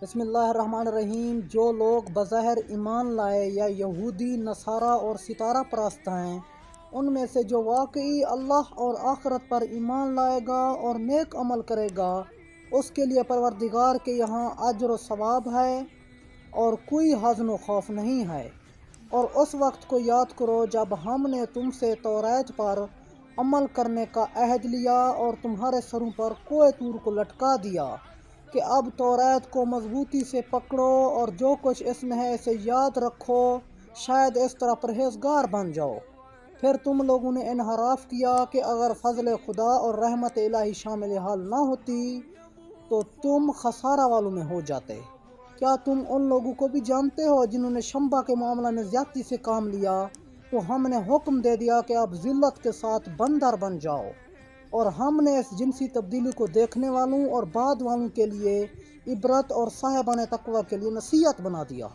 بسم اللہ الرحمن الرحیم۔ جو لوگ بظاہر ایمان لائے یا یہودی، نصارہ اور ستارہ پرست ہیں، ان میں سے جو واقعی اللہ اور آخرت پر ایمان لائے گا اور نیک عمل کرے گا، اس کے لیے پروردگار کے یہاں اجر و ثواب ہے اور کوئی حزن و خوف نہیں ہے۔ اور اس وقت کو یاد کرو جب ہم نے تم سے توریت پر عمل کرنے کا عہد لیا اور تمہارے سروں پر کوہ طور کو لٹکا دیا کہ اب توریت کو مضبوطی سے پکڑو اور جو کچھ اس میں ہے اسے یاد رکھو، شاید اس طرح پرہیزگار بن جاؤ۔ پھر تم لوگوں نے انحراف کیا کہ اگر فضل خدا اور رحمت الہی شامل حال نہ ہوتی تو تم خسارہ والوں میں ہو جاتے۔ کیا تم ان لوگوں کو بھی جانتے ہو جنہوں نے شمبا کے معاملہ میں زیادتی سے کام لیا؟ تو ہم نے حکم دے دیا کہ اب ذلت کے ساتھ بندر بن جاؤ، اور ہم نے اس جنسی تبدیلی کو دیکھنے والوں اور بعد والوں کے لیے عبرت اور صاحبان تقوی کے لیے نصیحت بنا دیا۔